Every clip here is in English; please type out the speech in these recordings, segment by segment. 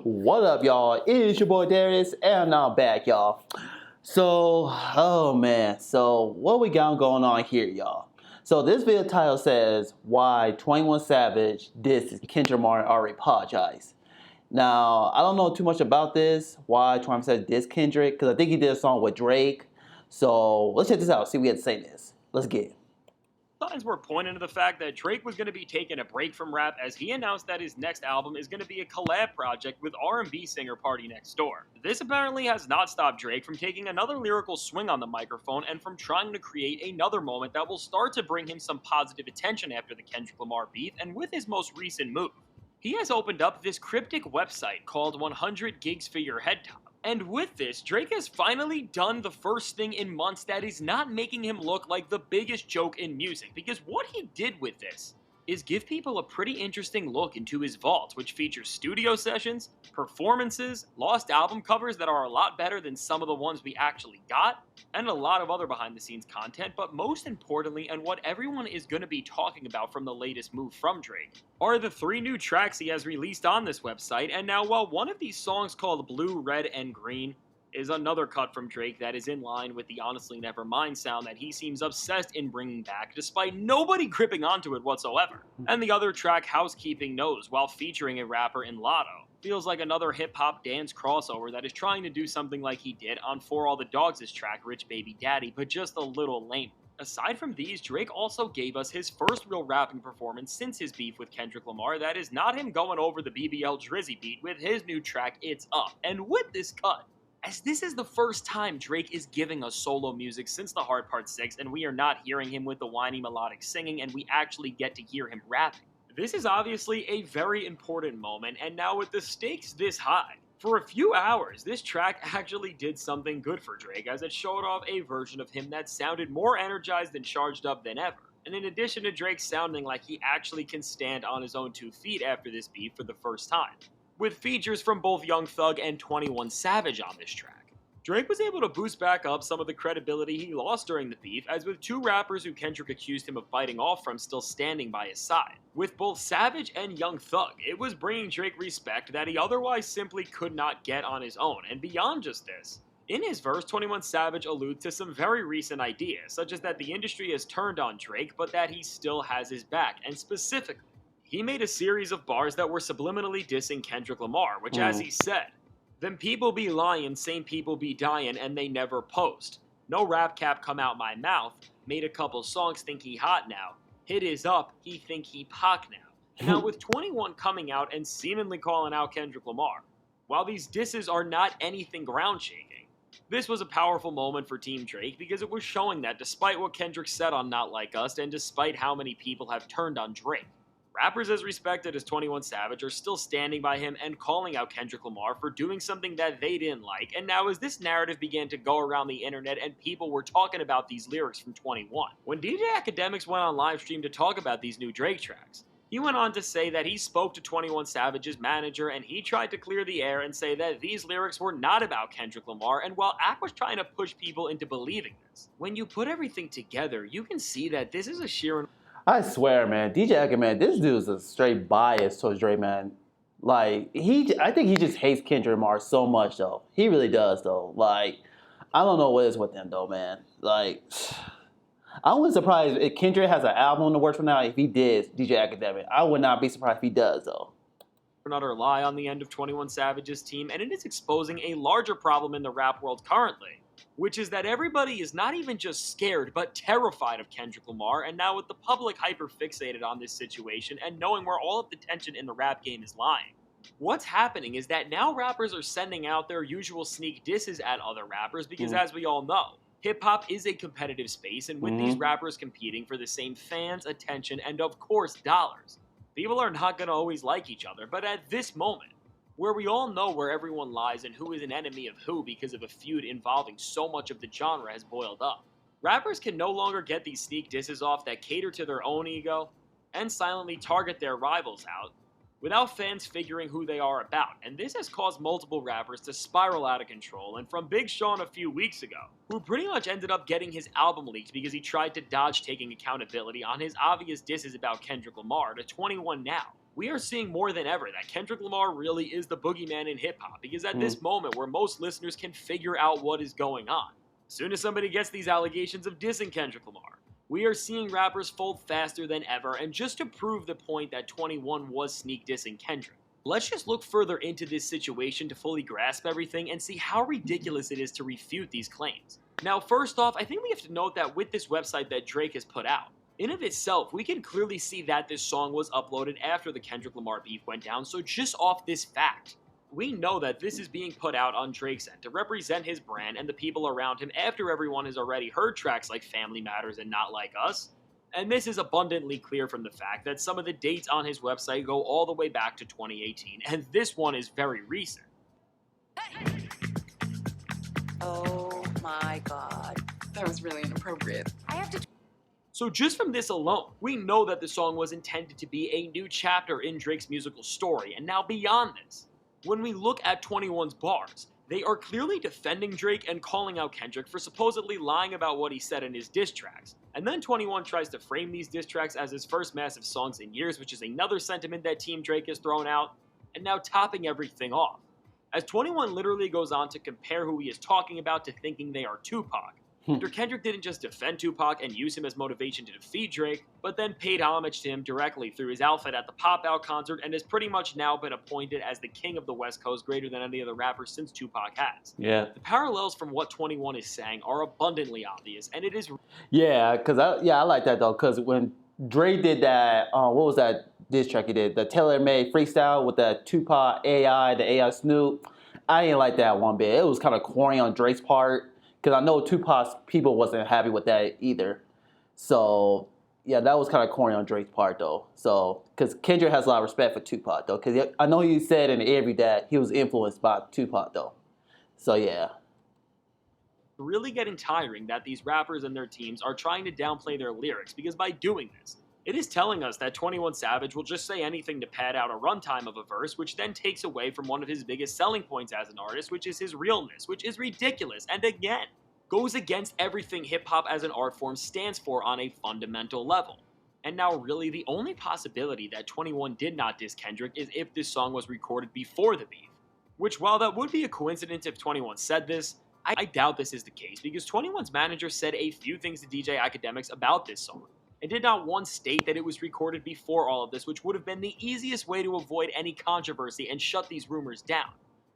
What up, y'all? It is your boy Darius, and I'm back, y'all. So, oh man, so what we got going on here, y'all? So this video title says why 21 Savage dissed Kendrick Lamar already apologized. Now, I don't know too much about this, why 21 Savage dissed Kendrick, because I think he did a song with Drake. So let's check this out, see what we had to say this. Let's get it. Signs were pointing to the fact that Drake was going to be taking a break from rap as he announced that his next album is going to be a collab project with R&B singer Party Next Door. This apparently has not stopped Drake from taking another lyrical swing on the microphone and from trying to create another moment that will start to bring him some positive attention after the Kendrick Lamar beef and with his most recent move. He has opened up this cryptic website called 100 Gigs for Your Head Top. And with this, Drake has finally done the first thing in months that is not making him look like the biggest joke in music, because what he did with this is give people a pretty interesting look into his vault, which features studio sessions, performances, lost album covers that are a lot better than some of the ones we actually got, and a lot of other behind-the-scenes content, but most importantly, and what everyone is going to be talking about from the latest move from Drake, are the 3 new tracks he has released on this website. And now, while one of these songs called Blue, Red, and Green is another cut from Drake that is in line with the Honestly Nevermind sound that he seems obsessed in bringing back, despite nobody gripping onto it whatsoever. And the other track, Housekeeping Knows, while featuring a rapper in Lotto, feels like another hip-hop dance crossover that is trying to do something like he did on For All the Dogs' track, Rich Baby Daddy, but just a little lame. Aside from these, Drake also gave us his first real rapping performance since his beef with Kendrick Lamar that is not him going over the BBL Drizzy beat with his new track, It's Up. And with this cut, as this is the first time Drake is giving us solo music since The Hard Part 6, and we are not hearing him with the whiny melodic singing, and we actually get to hear him rapping. This is obviously a very important moment, and now with the stakes this high, for a few hours, this track actually did something good for Drake, as it showed off a version of him that sounded more energized and charged up than ever. And in addition to Drake sounding like he actually can stand on his own 2 feet after this beef for the first time, with features from both Young Thug and 21 Savage on this track, Drake was able to boost back up some of the credibility he lost during the beef, as with 2 rappers who Kendrick accused him of biting off from still standing by his side. With both Savage and Young Thug, it was bringing Drake respect that he otherwise simply could not get on his own. And beyond just this, in his verse, 21 Savage alludes to some very recent ideas, such as that the industry has turned on Drake, but that he still has his back, and specifically, he made a series of bars that were subliminally dissing Kendrick Lamar, which, as he said, "Them people be lying, same people be dying, and they never post. No rap cap come out my mouth. Made a couple songs, think he hot now. Hit is up, he think he Pac now." And now with 21 coming out and seemingly calling out Kendrick Lamar, while these disses are not anything ground-shaking, this was a powerful moment for Team Drake because it was showing that despite what Kendrick said on Not Like Us, and despite how many people have turned on Drake, rappers as respected as 21 Savage are still standing by him and calling out Kendrick Lamar for doing something that they didn't like. And now as this narrative began to go around the internet and people were talking about these lyrics from 21, when DJ Academics went on livestream to talk about these new Drake tracks, he went on to say that he spoke to 21 Savage's manager and he tried to clear the air and say that these lyrics were not about Kendrick Lamar. And while Ack was trying to push people into believing this, when you put everything together, you can see that this is a sheer... I swear, man, DJ Academics, man, this dude's a straight bias towards Drake, man. Like, I think he just hates Kendrick Lamar so much, though. He really does, though. Like, I don't know what is with him, though, man. Like, I wouldn't be surprised if Kendrick has an album in the works for now. If he did, DJ Academics, I would not be surprised if he does, though. Another lie on the end of 21 Savage's team, and it is exposing a larger problem in the rap world currently, which is that everybody is not even just scared, but terrified of Kendrick Lamar, and now with the public hyper-fixated on this situation and knowing where all of the tension in the rap game is lying, what's happening is that now rappers are sending out their usual sneak disses at other rappers because, as we all know, hip-hop is a competitive space, and with these rappers competing for the same fans, attention, and of course, dollars, people are not going to always like each other. But at this moment, where we all know where everyone lies and who is an enemy of who because of a feud involving so much of the genre has boiled up, rappers can no longer get these sneak disses off that cater to their own ego and silently target their rivals out without fans figuring who they are about. And this has caused multiple rappers to spiral out of control, and from Big Sean a few weeks ago, who pretty much ended up getting his album leaked because he tried to dodge taking accountability on his obvious disses about Kendrick Lamar, to 21 now, we are seeing more than ever that Kendrick Lamar really is the boogeyman in hip-hop, because at this moment where most listeners can figure out what is going on, as soon as somebody gets these allegations of dissing Kendrick Lamar, we are seeing rappers fold faster than ever, and just to prove the point that 21 was sneak dissing Kendrick, let's just look further into this situation to fully grasp everything and see how ridiculous it is to refute these claims. Now, first off, I think we have to note that with this website that Drake has put out, in of itself, we can clearly see that this song was uploaded after the Kendrick Lamar beef went down, so just off this fact, we know that this is being put out on Drake's end to represent his brand and the people around him after everyone has already heard tracks like Family Matters and Not Like Us. And this is abundantly clear from the fact that some of the dates on his website go all the way back to 2018, and this one is very recent. Oh my god. That was really inappropriate. I have to. So just from this alone, we know that the song was intended to be a new chapter in Drake's musical story, and now beyond this, when we look at 21's bars, they are clearly defending Drake and calling out Kendrick for supposedly lying about what he said in his diss tracks. And then 21 tries to frame these diss tracks as his first massive songs in years, which is another sentiment that Team Drake has thrown out, and now topping everything off, as 21 literally goes on to compare who he is talking about to thinking they are Tupac. After Kendrick didn't just defend Tupac and use him as motivation to defeat Drake, but then paid homage to him directly through his outfit at the Pop Out concert and has pretty much now been appointed as the king of the West Coast greater than any other rapper since Tupac has. Yeah. The parallels from what 21 is saying are abundantly obvious, and it is... Yeah, I like that though, because when Dre did that, what was that diss track he did? The tailor-made freestyle with the Tupac AI, the AI Snoop. I didn't like that one bit. It was kind of corny on Drake's part. Because I know Tupac's people wasn't happy with that either. So, yeah, that was kind of corny on Drake's part, though. So, because Kendrick has a lot of respect for Tupac, though. Because I know he said in the interview that he was influenced by Tupac, though. So, yeah. Really getting tiring that these rappers and their teams are trying to downplay their lyrics, because by doing this, it is telling us that 21 Savage will just say anything to pad out a runtime of a verse, which then takes away from one of his biggest selling points as an artist, which is his realness, which is ridiculous, and again, goes against everything hip-hop as an art form stands for on a fundamental level. And now really the only possibility that 21 did not diss Kendrick is if this song was recorded before the beef. Which, while that would be a coincidence if 21 said this, I doubt this is the case, because 21's manager said a few things to DJ Academics about this song, and did not once state that it was recorded before all of this, which would have been the easiest way to avoid any controversy and shut these rumors down.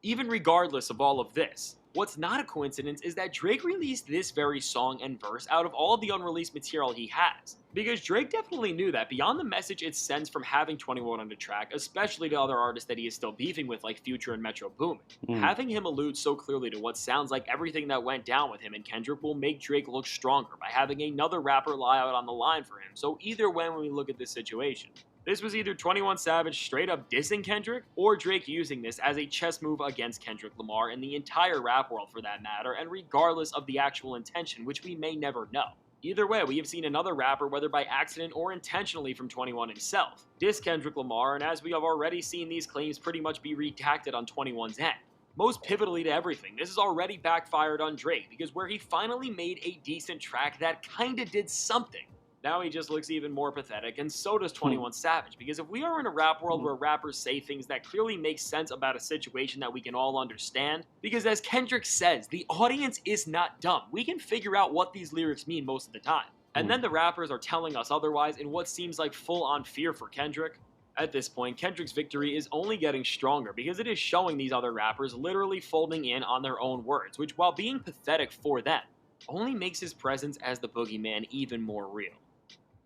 Even regardless of all of this, what's not a coincidence is that Drake released this very song and verse out of all of the unreleased material he has. Because Drake definitely knew that beyond the message it sends from having 21 on the track, especially to other artists that he is still beefing with like Future and Metro Boomin, having him allude so clearly to what sounds like everything that went down with him and Kendrick will make Drake look stronger by having another rapper lie out on the line for him. So either way when we look at this situation, this was either 21 Savage straight up dissing Kendrick, or Drake using this as a chess move against Kendrick Lamar and the entire rap world for that matter, and regardless of the actual intention, which we may never know. Either way, we have seen another rapper, whether by accident or intentionally from 21 himself, diss Kendrick Lamar, and as we have already seen these claims pretty much be redacted on 21's end. Most pivotally to everything, this has already backfired on Drake, because where he finally made a decent track that kinda did something, now he just looks even more pathetic, and so does 21 Savage, because if we are in a rap world where rappers say things that clearly make sense about a situation that we can all understand, because as Kendrick says, the audience is not dumb. We can figure out what these lyrics mean most of the time. And then the rappers are telling us otherwise in what seems like full-on fear for Kendrick. At this point, Kendrick's victory is only getting stronger because it is showing these other rappers literally folding in on their own words, which while being pathetic for them, only makes his presence as the boogeyman even more real.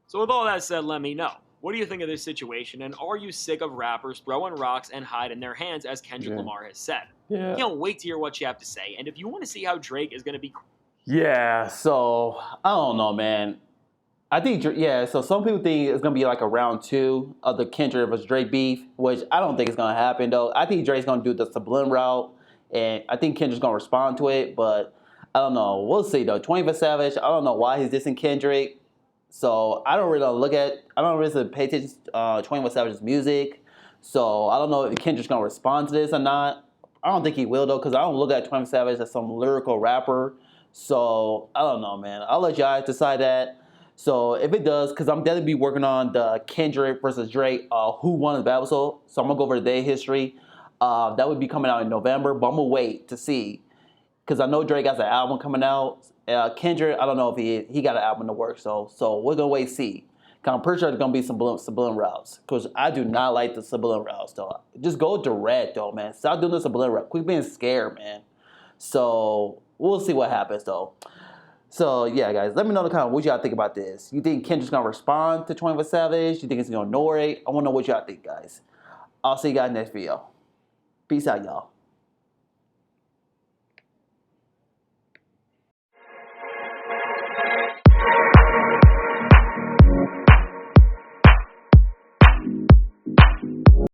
So with all that said, let me know. What do you think of this situation, and are you sick of rappers throwing rocks and hiding their hands, as Kendrick Lamar has said? Yeah. Can't wait to hear what you have to say, and if you want to see how Drake is going to be... Yeah, so, I don't know, man. I think, so some people think it's going to be like a round 2 of the Kendrick vs. Drake beef, which I don't think it's going to happen, though. I think Drake's going to do the sublime route, and I think Kendrick's going to respond to it, but I don't know. We'll see, though. 21 Savage, I don't know why he's dissing Kendrick. So I don't really pay attention to 21 Savage's music. So I don't know if Kendrick's gonna respond to this or not. I don't think he will though, because I don't look at 21 Savage as some lyrical rapper. So I don't know, man. I'll let you guys decide that. So if it does, because I'm definitely be working on the Kendrick versus Drake, who won the battle. So I'm gonna go over their history. That would be coming out in November, but I'm gonna wait to see because I know Drake has an album coming out. Kendrick, I don't know if he got an album to work. So we're gonna wait and see. Cause I'm pretty sure there's gonna be some subliminal routes. Cause I do not like the subliminal routes though. Just go direct though, man. Stop doing the subliminal route. Quit being scared, man. So we'll see what happens though. So yeah, guys, let me know in the comments what y'all think about this. You think Kendrick's gonna respond to 21 Savage? You think he's gonna ignore it? I wanna know what y'all think, guys. I'll see you guys next video. Peace out, y'all.